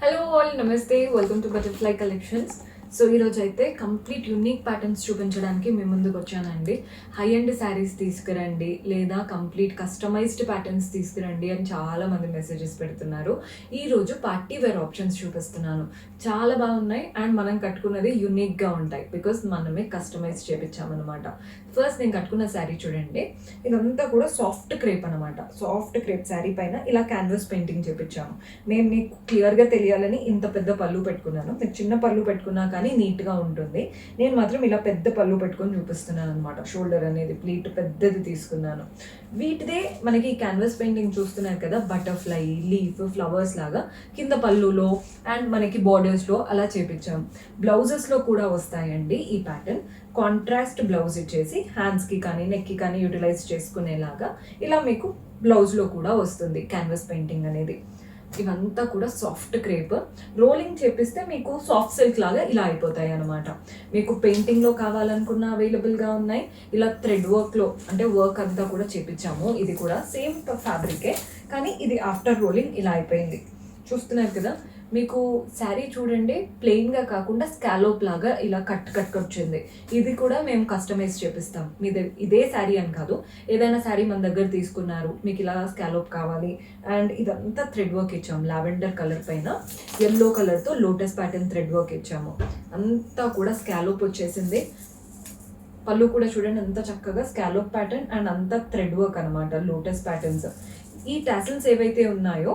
Hello all, నమస్తే. Welcome to butterfly collections. So ఈరోజు అయితే కంప్లీట్ యూనిక్ ప్యాటర్న్స్ చూపించడానికి మేము ముందుకు వచ్చానండి. హై అండ్ శారీస్ తీసుకురండి లేదా కంప్లీట్ కస్టమైజ్డ్ ప్యాటర్న్స్ తీసుకురండి అని చాలా మంది మెసేజెస్ పెడుతున్నారు. ఈరోజు పార్టీ వేర్ ఆప్షన్స్ చూపిస్తున్నాను. చాలా బాగున్నాయి అండ్ మనం కట్టుకున్నది యూనిక్గా ఉంటాయి బికాస్ మనమే కస్టమైజ్ చేపించామన్నమాట. ఫస్ట్ నేను కట్టుకున్న శారీ చూడండి. ఇదంతా కూడా సాఫ్ట్ క్రేప్ అనమాట. సాఫ్ట్ క్రేప్ శారీ పైన ఇలా క్యాన్వాస్ పెయింటింగ్ చేపించాము. నేను మీకు క్లియర్గా తెలియాలని ఇంత పెద్ద పళ్ళు పెట్టుకున్నాను. మీరు చిన్న పళ్ళు పెట్టుకున్నా కానీ నీట్గా ఉంటుంది. నేను మాత్రం ఇలా పెద్ద పళ్ళు పెట్టుకొని చూపిస్తున్నాను అనమాట. షోల్డర్ అనేది ప్లీట్ పెద్దది తీసుకున్నాను. వీటిదే మనకి క్యాన్వాస్ పెయింటింగ్ చూస్తున్నారు కదా, బటర్ఫ్లై, లీఫ్, ఫ్లవర్స్ లాగా కింద పళ్ళులో అండ్ మనకి బార్డర్స్లో అలా చేపించాము. బ్లౌజెస్లో కూడా వస్తాయండి ఈ ప్యాటర్న్. కాంట్రాస్ట్ బ్లౌజ్ ఇచ్చేసి హ్యాండ్స్కి కానీ నెక్కి కానీ యూటిలైజ్ చేసుకునేలాగా ఇలా మీకు బ్లౌజ్లో కూడా వస్తుంది క్యాన్వాస్ పెయింటింగ్ అనేది. ఇవంతా కూడా సాఫ్ట్ క్రేప్. రోలింగ్ చేపిస్తే మీకు సాఫ్ట్ సిల్క్ లాగా ఇలా అయిపోతాయి అనమాట. మీకు పెయింటింగ్లో కావాలనుకున్న అవైలబుల్గా ఉన్నాయి. ఇలా థ్రెడ్ వర్క్లో అంటే వర్క్ అంతా కూడా చేపించాము. ఇది కూడా సేమ్ ఫ్యాబ్రికే కానీ ఇది ఆఫ్టర్ రోలింగ్ ఇలా అయిపోయింది. చూస్తున్నారు కదా, మీకు శారీ చూడండి ప్లెయిన్గా కాకుండా స్కాలోప్ లాగా ఇలా కట్ వచ్చింది. ఇది కూడా మేము కస్టమైజ్ చేపిస్తాం. ఇదే శారీ అని కాదు, ఏదైనా శారీ మన దగ్గర తీసుకున్నారు, మీకు ఇలా స్కాలోప్ కావాలి అండ్ ఇదంతా థ్రెడ్ వర్క్ ఇచ్చాము. లావెండర్ కలర్ పైన ఎల్లో కలర్తో లోటస్ ప్యాటర్న్ థ్రెడ్ వర్క్ ఇచ్చాము. అంతా కూడా స్కాలోప్ వచ్చేసింది. పళ్ళు కూడా చూడండి ఎంత చక్కగా స్కాలోప్ ప్యాటర్న్ అండ్ అంతా థ్రెడ్ వర్క్ అనమాట, లోటస్ ప్యాటర్న్స్. ఈ టాసిల్స్ ఏవైతే ఉన్నాయో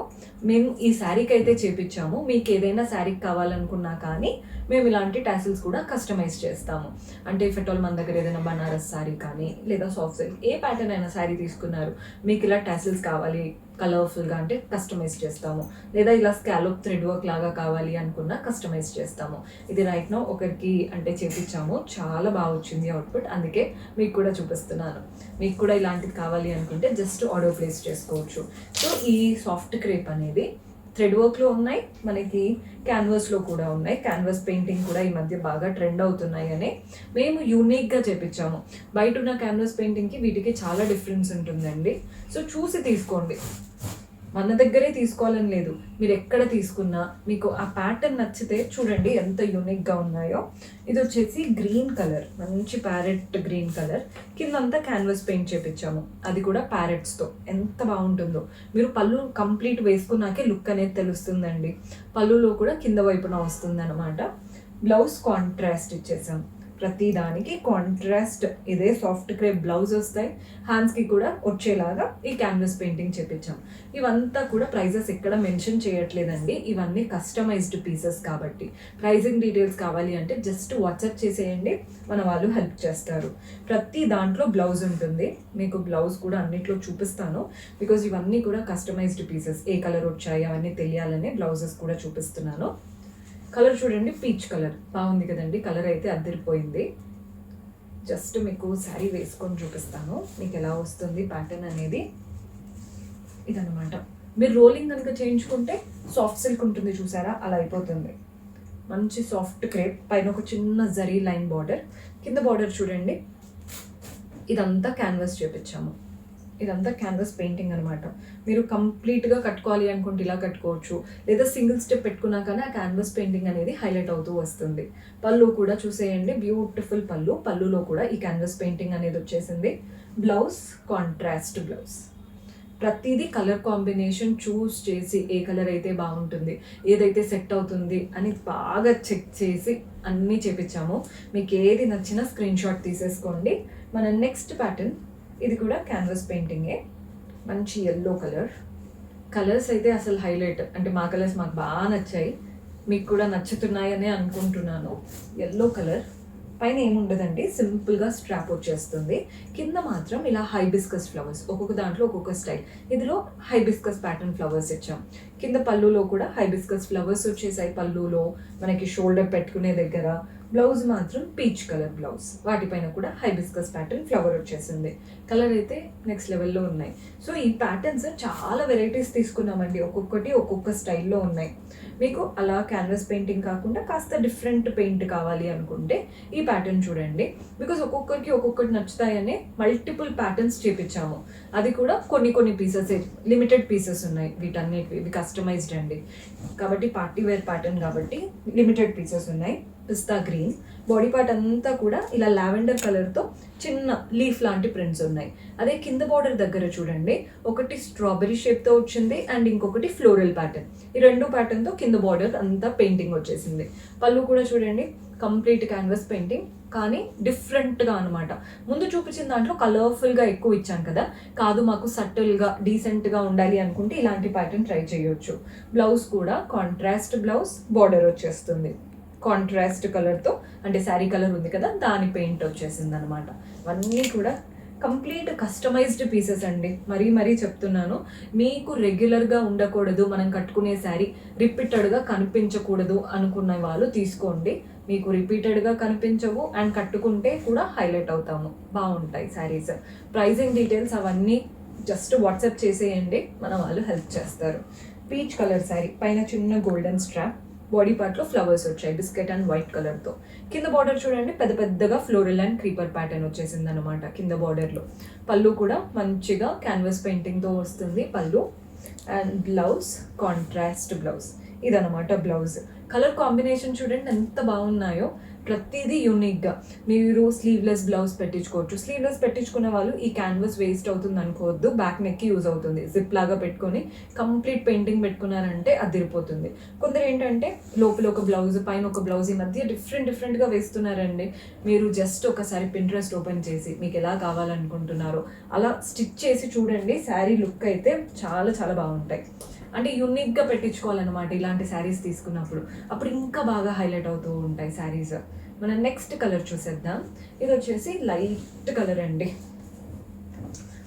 మేము ఈ శారీకి అయితే చేపించాము. మీకు ఏదైనా శారీకి కావాలనుకున్నా కానీ మేము ఇలాంటి టాసిల్స్ కూడా కస్టమైజ్ చేస్తాము. అంటే ఇఫ్ ఎట్ ఆల్ మన దగ్గర ఏదైనా బనారస్ శారీ కానీ లేదా సాఫ్ట్ సిల్క్ ఏ ప్యాటర్న్ అయినా శారీ తీసుకున్నారు, మీకు ఇలా టాసిల్స్ కావాలి కలర్ఫుల్గా అంటే కస్టమైజ్ చేస్తాము. లేదా ఇలా స్కాలోప్ థ్రెడ్ వర్క్ లాగా కావాలి అనుకున్నా కస్టమైజ్ చేస్తాము. ఇది రైట్ నౌ ఒకరికి అంటే చేపించాము, చాలా బాగా వచ్చింది అవుట్పుట్, అందుకే మీకు కూడా చూపిస్తున్నాను. మీకు కూడా ఇలాంటిది కావాలి అనుకుంటే జస్ట్ ఆర్డర్ ప్లేస్ చేసుకోవచ్చు. సో ఈ సాఫ్ట్ క్రేప్ అనేది థ్రెడ్ వర్క్లో ఉన్నాయి, మనకి క్యాన్వాస్లో కూడా ఉన్నాయి. క్యాన్వాస్ పెయింటింగ్ కూడా ఈ మధ్య బాగా ట్రెండ్ అవుతున్నాయి అని మేము యూనిక్గా చేపించాము. బయట ఉన్న క్యాన్వాస్ పెయింటింగ్కి వీటికి చాలా డిఫరెన్స్ ఉంటుందండి. సో చూసి తీసుకోండి. మన దగ్గరే తీసుకోవాలని లేదు, మీరు ఎక్కడ తీసుకున్నా మీకు ఆ ప్యాటర్న్ నచ్చితే చూడండి ఎంత యూనిక్గా ఉన్నాయో. ఇది వచ్చేసి గ్రీన్ కలర్, మంచి ప్యారెట్ గ్రీన్ కలర్. కిందంతా క్యాన్వాస్ పెయింట్ చేపించాము, అది కూడా ప్యారెట్స్తో. ఎంత బాగుంటుందో. మీరు పళ్ళు కంప్లీట్ వేసుకున్నాకే లుక్ అనేది తెలుస్తుందండి. పళ్ళులో కూడా కింద వైపున వస్తుంది అనమాట. బ్లౌజ్ కాంట్రాస్ట్ ఇచ్చేసాం. ప్రతి దానికి కాంట్రాస్ట్ ఇదే సాఫ్ట్ క్రేప్ బ్లౌజ్ వస్తాయి. హ్యాండ్స్కి కూడా వచ్చేలాగా ఈ క్యాన్వాస్ పెయింటింగ్ చేపించాం. ఇవంతా కూడా ప్రైజెస్ ఎక్కడ మెన్షన్ చేయట్లేదండి, ఇవన్నీ కస్టమైజ్డ్ పీసెస్ కాబట్టి. ప్రైజింగ్ డీటెయిల్స్ కావాలి అంటే జస్ట్ వాట్సాప్ చేసేయండి, మన వాళ్ళు హెల్ప్ చేస్తారు. ప్రతి దాంట్లో బ్లౌజ్ ఉంటుంది. మీకు బ్లౌజ్ కూడా అన్నిట్లో చూపిస్తాను బికాజ్ ఇవన్నీ కూడా కస్టమైజ్డ్ పీసెస్. ఏ కలర్ వచ్చాయి అవన్నీ తెలియాలనే బ్లౌజెస్ కూడా చూపిస్తున్నాను. కలర్ చూడండి, పీచ్ కలర్ బాగుంది కదండి. కలర్ అయితే అద్దరిపోయింది. జస్ట్ మీకు శారీ వేసుకొని చూపిస్తాను మీకు ఎలా వస్తుంది ప్యాటర్న్ అనేది. ఇదనమాట. మీరు రోలింగ్ కనుక చేయించుకుంటే సాఫ్ట్ సిల్క్ ఉంటుంది చూసారా, అలా అయిపోతుంది. మంచి సాఫ్ట్ క్రేప్ పైన ఒక చిన్న జరీ లైన్ బార్డర్, కింద బార్డర్ చూడండి. ఇదంతా క్యాన్వాస్ చేపించాము. ఇదంతా క్యాన్వాస్ పెయింటింగ్ అనమాట. మీరు కంప్లీట్గా కట్టుకోవాలి అనుకుంటే ఇలా కట్టుకోవచ్చు, లేదా సింగిల్ స్టెప్ పెట్టుకున్నా కానీ ఆ క్యాన్వాస్ పెయింటింగ్ అనేది హైలైట్ అవుతూ వస్తుంది. పళ్ళు కూడా చూసేయండి, బ్యూటిఫుల్ పళ్ళు. పళ్ళులో కూడా ఈ క్యాన్వాస్ పెయింటింగ్ అనేది వచ్చేసింది. Blouse contrast blouse. ప్రతిదీ కలర్ కాంబినేషన్ చూస్ చేసి ఏ కలర్ అయితే బాగుంటుంది, ఏదైతే సెట్ అవుతుంది అని బాగా చెక్ చేసి అన్నీ చేపించాము. మీకు ఏది నచ్చినా స్క్రీన్ షాట్ తీసేసుకోండి. మన నెక్స్ట్ ప్యాటర్న్ ఇది కూడా క్యాన్వాస్ పెయింటింగే. మంచి ఎల్లో కలర్. కలర్స్ అయితే అసలు హైలైట్. అంటే మా కలర్స్ మాకు బాగా నచ్చాయి, మీకు కూడా నచ్చుతున్నాయని అనుకుంటున్నాను. ఎల్లో కలర్ పైన ఏముండదండి, సింపుల్గా స్ట్రాప్ వచ్చేస్తుంది. కింద మాత్రం ఇలా హైబిస్కస్ ఫ్లవర్స్, ఒక్కొక్క దాంట్లో ఒక్కొక్క స్టైల్. ఇందులో హైబిస్కస్ ప్యాటర్న్ ఫ్లవర్స్ ఇచ్చాం. కింద పళ్ళులో కూడా హైబిస్కస్ ఫ్లవర్స్ వచ్చేసాయి. పళ్ళులో మనకి షోల్డర్ పెట్టుకునే దగ్గర. బ్లౌజ్ మాత్రం పీచ్ కలర్ బ్లౌజ్, వాటిపైన కూడా హైబిస్కస్ ప్యాటర్న్ ఫ్లవర్ వచ్చేసింది. కలర్ అయితే నెక్స్ట్ లెవెల్లో ఉన్నాయి. సో ఈ ప్యాటర్న్స్ చాలా వెరైటీస్ తీసుకున్నామండి, ఒక్కొక్కటి ఒక్కొక్క స్టైల్లో ఉన్నాయి. మీకు అలా క్యాన్వాస్ పెయింటింగ్ కాకుండా కాస్త డిఫరెంట్ పెయింట్ కావాలి అనుకుంటే ఈ ప్యాటర్న్ చూడండి. బికాజ్ ఒక్కొక్కరికి ఒక్కొక్కటి నచ్చుతాయని మల్టిపుల్ ప్యాటర్న్స్ చేపించాము. అది కూడా కొన్ని పీసెస్, లిమిటెడ్ పీసెస్ ఉన్నాయి వీటన్నిటివి. ఇవి కస్టమైజ్డ్ అండి. కాబట్టి పార్టీ వేర్ ప్యాటర్న్ కాబట్టి లిమిటెడ్ పీసెస్ ఉన్నాయి. పిస్తా గ్రీన్ బాడీ పార్ట్ అంతా కూడా ఇలా లావెండర్ కలర్తో చిన్న లీఫ్ లాంటి ప్రింట్స్ ఉన్నాయి. అదే కింద బార్డర్ దగ్గర చూడండి, ఒకటి స్ట్రాబెరీ షేప్తో వచ్చింది అండ్ ఇంకొకటి ఫ్లోరల్ ప్యాటర్న్. ఈ రెండు ప్యాటర్న్తో కింద బార్డర్ అంతా పెయింటింగ్ వచ్చేసింది. పళ్ళు కూడా చూడండి కంప్లీట్ క్యాన్వాస్ పెయింటింగ్ కానీ డిఫరెంట్గా అనమాట. ముందు చూపించిన దాంట్లో కలర్ఫుల్గా ఎక్కువ ఇచ్చాను కదా, కాదు మాకు సటిల్గా డీసెంట్గా ఉండాలి అనుకుంటే ఇలాంటి ప్యాటర్న్ ట్రై చేయొచ్చు. బ్లౌజ్ కూడా కాంట్రాస్ట్ బ్లౌజ్, బార్డర్ వచ్చేస్తుంది కాంట్రాస్ట్ కలర్తో, అంటే శారీ కలర్ ఉంది కదా దాని పెయింట్ వచ్చేసింది అనమాట. ఇవన్నీ కూడా కంప్లీట్ కస్టమైజ్డ్ పీసెస్ అండి. మరీ చెప్తున్నాను, మీకు రెగ్యులర్గా ఉండకూడదు, మనం కట్టుకునే శారీ రిపీటెడ్గా కనిపించకూడదు అనుకున్న వాళ్ళు తీసుకోండి. మీకు రిపీటెడ్గా కనిపించవు అండ్ కట్టుకుంటే కూడా హైలైట్ అవుతాము, బాగుంటాయి శారీస్. ప్రైజింగ్ డీటెయిల్స్ అవన్నీ జస్ట్ వాట్సాప్ చేసేయండి, మన వాళ్ళు హెల్ప్ చేస్తారు. పీచ్ కలర్ శారీ, పైన చిన్న గోల్డెన్ స్ట్రాప్, బాడీ పార్ట్లో ఫ్లవర్స్ వచ్చాయి బిస్కెట్ అండ్ వైట్ కలర్తో. కింద బార్డర్ చూడండి పెద్దగా ఫ్లోరల్ అండ్ క్రీపర్ ప్యాటర్న్ వచ్చేసింది అనమాట కింద బార్డర్లో. పళ్ళు కూడా మంచిగా క్యాన్వాస్ పెయింటింగ్తో వస్తుంది పళ్ళు. అండ్ బ్లౌజ్ కాంట్రాస్ట్ బ్లౌజ్, ఇదనమాట బ్లౌజ్. కలర్ కాంబినేషన్ చూడండి ఎంత బాగున్నాయో, ప్రతిదీ యూనిక్గా. మీరు స్లీవ్లెస్ బ్లౌజ్ పెట్టించుకోవచ్చు. స్లీవ్లెస్ పెట్టించుకునే వాళ్ళు ఈ క్యాన్వాస్ వేస్ట్ అవుతుంది అనుకోవద్దు, బ్యాక్ నెక్కి యూజ్ అవుతుంది. జిప్ లాగా పెట్టుకొని కంప్లీట్ పెయింటింగ్ పెట్టుకున్నారంటే అదిరిపోతుంది. కొందరు ఏంటంటే లోపల ఒక బ్లౌజ్ పైన ఒక బ్లౌజ్, ఈ మధ్య డిఫరెంట్గా వేస్తున్నారండి. మీరు జస్ట్ ఒకసారి పింట్రెస్ట్ ఓపెన్ చేసి మీకు ఎలా కావాలనుకుంటున్నారో అలా స్టిచ్ చేసి చూడండి, శారీ లుక్ అయితే చాలా బాగుంటాయి. అంటే యూనిక్గా పెట్టించుకోవాలన్నమాట ఇలాంటి శారీస్ తీసుకున్నప్పుడు, అప్పుడు ఇంకా బాగా హైలైట్ అవుతూ ఉంటాయి శారీస్. మనం నెక్స్ట్ కలర్ చూసేద్దాం. ఇది వచ్చేసి లైట్ కలర్ అండి,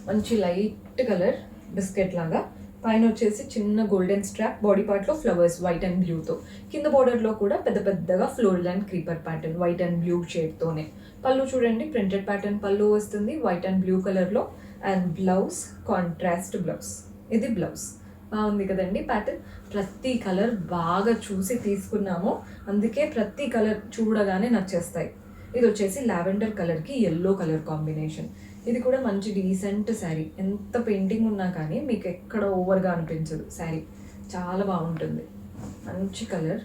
మంచి లైట్ కలర్ బిస్కెట్ లాగా. పైన వచ్చేసి చిన్న గోల్డెన్ స్ట్రాప్, బాడీ పార్ట్లో ఫ్లవర్స్ వైట్ అండ్ బ్లూతో. కింద బార్డర్లో కూడా పెద్దగా floral and creeper pattern white and బ్లూ షేడ్తోనే. పళ్ళు చూడండి ప్రింటెడ్ ప్యాటర్న్ పళ్ళు వస్తుంది వైట్ అండ్ బ్లూ కలర్లో. అండ్ బ్లౌజ్ కాంట్రాస్ట్ బ్లౌజ్, ఇది బ్లౌజ్. బాగుంది కదండి ప్యాటర్న్. ప్రతి కలర్ బాగా చూసి తీసుకున్నాము, అందుకే ప్రతి కలర్ చూడగానే నచ్చేస్తాయి. ఇది వచ్చేసి లావెండర్ కలర్కి ఎల్లో కలర్ కాంబినేషన్. ఇది కూడా మంచి డీసెంట్ శారీ, ఎంత పెయింటింగ్ ఉన్నా కానీ మీకు ఎక్కడ ఓవర్గా అనిపించదు. శారీ చాలా బాగుంటుంది, మంచి కలర్.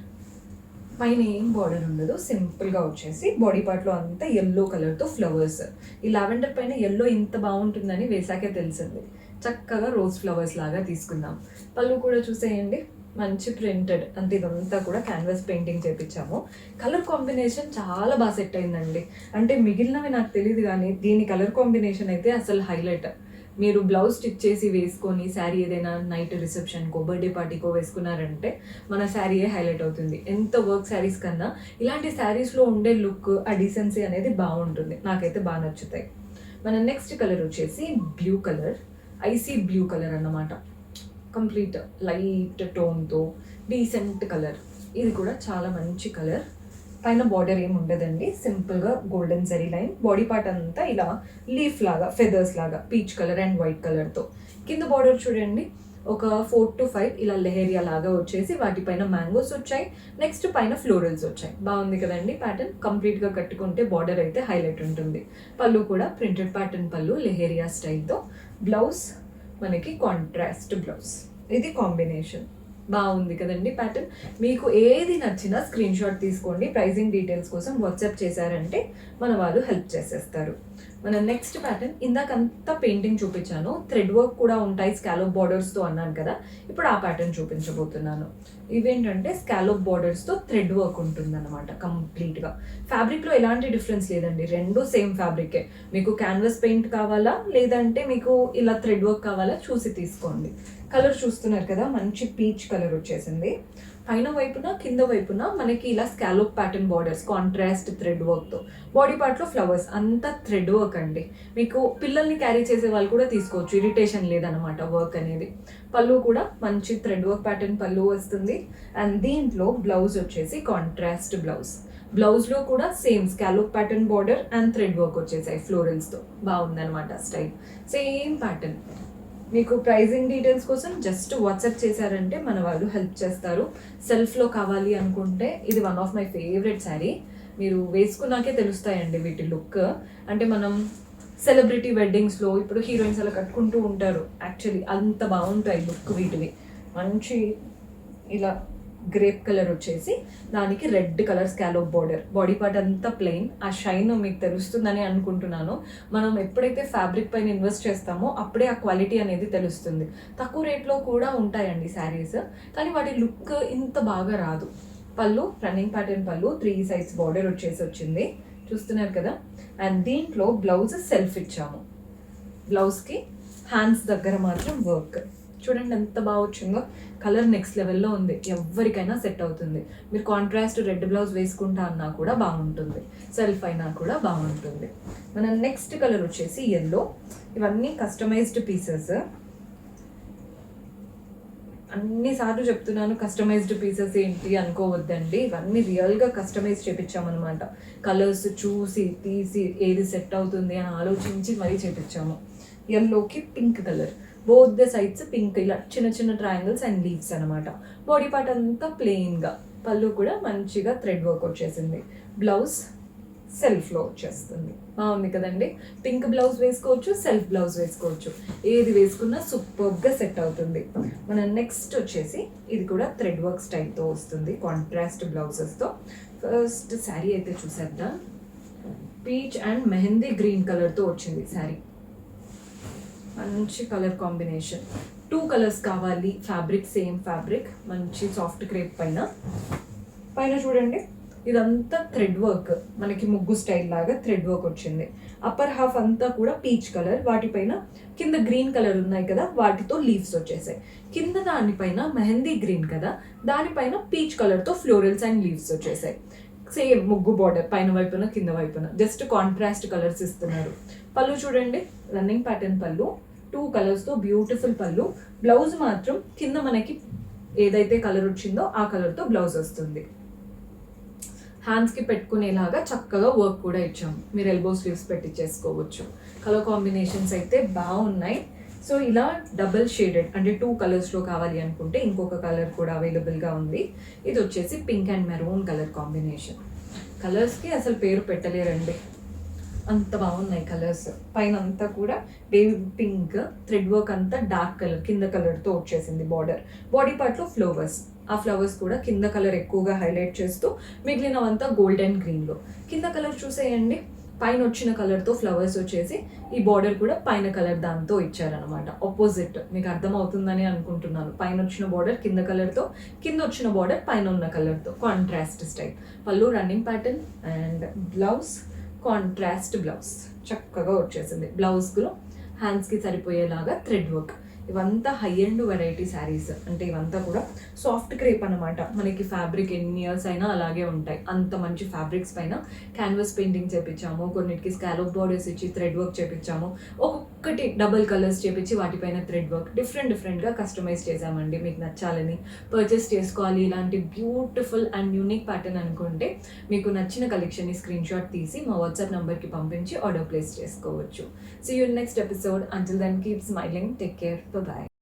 పైన ఏం బార్డర్ ఉండదు, సింపుల్గా వచ్చేసి బాడీ పార్ట్లో అంతా ఎల్లో కలర్తో ఫ్లవర్స్. ఈ లావెండర్ పైన ఎల్లో ఇంత బాగుంటుందని వేసాకే తెలిసింది. చక్కగా రోజ్ ఫ్లవర్స్ లాగా తీసుకుందాం. పళ్ళు కూడా చూసేయండి మంచి ప్రింటెడ్, అంటే ఇదంతా కూడా క్యాన్వాస్ పెయింటింగ్ చేయించాము. కలర్ కాంబినేషన్ చాలా బాగా సెట్ అయిందండి. అంటే మిగిలినవి నాకు తెలియదు కానీ దీని కలర్ కాంబినేషన్ అయితే అసలు హైలైట్. మీరు బ్లౌజ్ స్టిచ్ చేసి వేసుకొని శారీ ఏదైనా నైట్ రిసెప్షన్కో బర్త్డే పార్టీకో వేసుకున్నారంటే మన శారీయే హైలైట్ అవుతుంది. ఎంత వర్క్ శారీస్ కన్నా ఇలాంటి శారీస్లో ఉండే లుక్, ఆ డీసెన్సీ అనేది బాగుంటుంది, నాకైతే బాగా నచ్చుతాయి. మన నెక్స్ట్ కలర్ వచ్చేసి blue colour, icy blue colour అన్నమాట. కంప్లీట్ లైట్ టోన్తో డీసెంట్ కలర్. ఇది కూడా చాలా మంచి కలర్. పైన బార్డర్ ఏమి ఉండదండి, సింపుల్గా golden zari line. Body part అంతా ఇలా లీఫ్ లాగా ఫెదర్స్ లాగా పీచ్ కలర్ అండ్ వైట్ కలర్తో. కింద బార్డర్ చూడండి ఒక 4 to 5 ఇలా లెహరియా లాగా వచ్చేసి వాటిపైన మ్యాంగోస్ వచ్చాయి. నెక్స్ట్ పైన ఫ్లోరల్స్ వచ్చాయి. బాగుంది కదండి ప్యాటర్న్. కంప్లీట్గా కట్టుకుంటే బార్డర్ అయితే హైలైట్ ఉంటుంది. పళ్ళు కూడా ప్రింటెడ్ ప్యాటర్న్ పళ్ళు లెహరియా స్టైల్తో. బ్లౌజ్ మనకి కాంట్రాస్ట్ బ్లౌజ్, ఇది కాంబినేషన్. బాగుంది కదండి ప్యాటర్న్. మీకు ఏది నచ్చినా స్క్రీన్ షాట్ తీసుకోండి. ప్రైజింగ్ డీటెయిల్స్ కోసం వాట్సాప్ చేశారంటే మన వాళ్ళు హెల్ప్ చేసేస్తారు. మన నెక్స్ట్ ప్యాటర్న్, ఇందాకంతా పెయింటింగ్ చూపించాను, థ్రెడ్ వర్క్ కూడా ఉంటాయి స్కాలోప్ బార్డర్స్తో అన్నాను కదా, ఇప్పుడు ఆ ప్యాటర్న్ చూపించబోతున్నాను. ఇవేంటంటే స్కాలోప్ బార్డర్స్తో థ్రెడ్ వర్క్ ఉంటుంది అనమాట కంప్లీట్గా. ఫ్యాబ్రిక్లో ఎలాంటి డిఫరెన్స్ లేదండి, రెండు సేమ్ ఫ్యాబ్రికే. మీకు క్యాన్వాస్ పెయింట్ కావాలా లేదంటే మీకు ఇలా థ్రెడ్ వర్క్ కావాలా చూసి తీసుకోండి. కలర్ చూస్తున్నారు కదా, మంచి పీచ్ కలర్ వచ్చేసింది. పైన వైపున కింద వైపున మనకి ఇలా scallop pattern borders contrast thread వర్క్తో. బాడీ పార్ట్లో ఫ్లవర్స్, అంతా థ్రెడ్ వర్క్ అండి. మీకు పిల్లల్ని క్యారీ చేసే వాళ్ళు కూడా తీసుకోవచ్చు, ఇరిటేషన్ లేదనమాట వర్క్ అనేది. పళ్ళు కూడా మంచి థ్రెడ్ వర్క్ ప్యాటర్న్ పళ్ళు వస్తుంది. అండ్ దీంట్లో బ్లౌజ్ వచ్చేసి కాంట్రాస్ట్ బ్లౌజ్. బ్లౌజ్లో కూడా same scallop pattern border and thread work వచ్చేసాయి ఫ్లోరల్స్తో. బాగుందనమాట స్టైల్, సేమ్ ప్యాటర్న్. మీకు ప్రైజింగ్ డీటెయిల్స్ కోసం జస్ట్ వాట్సాప్ చేశారంటే మన వాళ్ళు హెల్ప్ చేస్తారు. సెల్ఫ్లో కావాలి అనుకుంటే ఇది one of my favourite sari. మీరు వేసుకున్నాకే తెలుస్తాయండి వీటి లుక్. అంటే మనం సెలబ్రిటీ వెడ్డింగ్స్లో ఇప్పుడు హీరోయిన్స్ అలా కట్టుకుంటూ ఉంటారు, యాక్చువల్లీ అంత బాగుంటాయి లుక్ వీటివి. మంచి ఇలా గ్రేప్ కలర్ వచ్చేసి దానికి red colour scallop border. Body part అంతా ప్లెయిన్. ఆ షైన్ మీకు తెలుస్తుందని అనుకుంటున్నాను. మనం ఎప్పుడైతే ఫ్యాబ్రిక్ పైన ఇన్వెస్ట్ చేస్తామో అప్పుడే ఆ క్వాలిటీ అనేది తెలుస్తుంది. తక్కువ రేట్లో కూడా ఉంటాయండి శారీస్, కానీ వాటి లుక్ ఇంత బాగా రాదు. పళ్ళు రన్నింగ్ ప్యాటర్న్ పళ్ళు, 3 సైడ్స్ బార్డర్ వచ్చింది, చూస్తున్నారు కదా. అండ్ దీంట్లో బ్లౌజ్ సెల్ఫ్ ఇచ్చాము. బ్లౌజ్కి హ్యాండ్స్ దగ్గర మాత్రం వర్క్ చూడండి ఎంత బాగా వచ్చిందో. కలర్ నెక్స్ట్ లెవెల్లో ఉంది, ఎవరికైనా సెట్ అవుతుంది. మీరు కాంట్రాస్ట్ రెడ్ బ్లౌజ్ వేసుకుంటా అన్నా కూడా బాగుంటుంది, సెల్ఫ్ అయినా కూడా బాగుంటుంది. మన నెక్స్ట్ కలర్ వచ్చేసి ఎల్లో. ఇవన్నీ కస్టమైజ్డ్ పీసెస్. అన్నిసార్లు చెప్తున్నాను కస్టమైజ్డ్ పీసెస్ ఏంటి అనుకోవద్దండి, ఇవన్నీ రియల్గా కస్టమైజ్ చేపించామన్నమాట. కలర్స్ చూసి తీసి ఏది సెట్ అవుతుంది అని ఆలోచించి మరీ చేపించాము. ఎల్లోకి pink colour, both the sides pink, ఇలా చిన్న చిన్న ట్రయాంగిల్స్ అండ్ లీవ్స్ అనమాట. బాడీ పార్ట్ అంతా ప్లెయిన్గా, పళ్ళు కూడా మంచిగా థ్రెడ్ వర్క్ వచ్చేసింది. బ్లౌజ్ సెల్ఫ్లో వచ్చేస్తుంది. బాగుంది కదండి. పింక్ బ్లౌజ్ వేసుకోవచ్చు, సెల్ఫ్ బ్లౌజ్ వేసుకోవచ్చు, ఏది వేసుకున్నా సూపర్గా సెట్ అవుతుంది. మన నెక్స్ట్ వచ్చేసి ఇది కూడా థ్రెడ్ వర్క్ స్టైల్తో వస్తుంది, కాంట్రాస్ట్ బ్లౌజెస్తో. ఫస్ట్ శారీ అయితే చూసేద్దాం. పీచ్ అండ్ మెహందీ గ్రీన్ కలర్తో వచ్చింది శారీ. మంచి కలర్ కాంబినేషన్. 2 కలర్స్ కావాలి. ఫ్యాబ్రిక్ సేమ్ ఫ్యాబ్రిక్, మంచి సాఫ్ట్ క్రేప్ పైన చూడండి ఇదంతా థ్రెడ్ వర్క్, మనకి ముగ్గు స్టైల్ లాగా థ్రెడ్ వర్క్ వచ్చింది. అప్పర్ హాఫ్ అంతా కూడా పీచ్ కలర్, వాటిపైన కింద గ్రీన్ కలర్ ఉన్నాయి కదా వాటితో లీవ్స్ వచ్చేసాయి. కింద దానిపైన మెహందీ గ్రీన్ కదా, దానిపైన పీచ్ కలర్తో ఫ్లోరల్స్ అండ్ లీవ్స్ వచ్చేసాయి. సేమ్ ముగ్గు బార్డర్ పైన వైపున కింద వైపున, జస్ట్ కాంట్రాస్ట్ కలర్స్ ఇస్తున్నారు. పళ్ళు చూడండి రన్నింగ్ ప్యాటర్న్ పళ్ళు, 2 కలర్స్తో బ్యూటిఫుల్ పళ్ళు. బ్లౌజ్ మాత్రం కింద మనకి ఏదైతే కలర్ వచ్చిందో ఆ కలర్తో బ్లౌజ్ వస్తుంది. హ్యాండ్స్కి పెట్టుకునేలాగా చక్కగా వర్క్ కూడా ఇచ్చాము, మీరు ఎల్బో స్లీవ్స్ పెట్టి చేసుకోవచ్చు. కలర్ కాంబినేషన్స్ అయితే బాగున్నాయి. సో ఇలా డబుల్ షేడెడ్ అంటే 2 కలర్స్లో కావాలి అనుకుంటే ఇంకొక కలర్ కూడా అవైలబుల్గా ఉంది. ఇది వచ్చేసి pink and maroon colour combination. కలర్స్కి అసలు పేరు పెట్టలేరండి, అంత బాగున్నాయి కలర్స్. పైన అంతా కూడా బేబీ పింక్, థ్రెడ్ వర్క్ అంతా డార్క్ కలర్ కింద కలర్తో వచ్చేసింది బార్డర్. బాడీ పార్ట్లో ఫ్లవర్స్, ఆ ఫ్లవర్స్ కూడా కింద కలర్ ఎక్కువగా హైలైట్ చేస్తూ మిగిలినవంతా గోల్డెన్ గ్రీన్లో. కింద కలర్ చూసేయండి, పైన వచ్చిన కలర్తో ఫ్లవర్స్ వచ్చేసి ఈ బార్డర్ కూడా పైన కలర్ దాంతో ఇచ్చారనమాట. ఆపోజిట్ మీకు అర్థమవుతుందని అనుకుంటున్నాను. పైన వచ్చిన బార్డర్ కింద కలర్తో, కింద వచ్చిన బార్డర్ పైన ఉన్న కలర్తో, కాంట్రాస్ట్ స్టైల్. పళ్ళు running pattern and blouse contrast blouse చక్కగా వచ్చేసింది. బ్లౌజ్లో హ్యాండ్స్కి సరిపోయేలాగా థ్రెడ్ వర్క్. ఇవంతా హై ఎండ్ వెరైటీ శారీస్, అంటే ఇవంతా కూడా సాఫ్ట్ క్రేప్ అనమాట. మనకి ఫ్యాబ్రిక్ ఎన్ని ఇయర్స్ అయినా అలాగే ఉంటాయి. అంత మంచి ఫ్యాబ్రిక్స్ పైన క్యాన్వాస్ పెయింటింగ్ చేపించాము, కొన్నిటికి స్కాలోప్ బార్డర్స్ ఇచ్చి థ్రెడ్ వర్క్ చేపించాము, ఒక్కొక్కటి డబుల్ కలర్స్ చేపించి వాటిపైన థ్రెడ్ వర్క్ డిఫరెంట్గా కస్టమైజ్ చేసామండి. మీకు నచ్చాలని పర్చేస్ చేసుకోవాలి ఇలాంటి బ్యూటిఫుల్ అండ్ యూనిక్ ప్యాటర్న్ అనుకుంటే మీకు నచ్చిన కలెక్షన్ని స్క్రీన్ షాట్ తీసి మా వాట్సాప్ నెంబర్కి పంపించి ఆర్డర్ ప్లేస్ చేసుకోవచ్చు. See you in next episode. Until then, keep smiling. Take care. Bye-bye.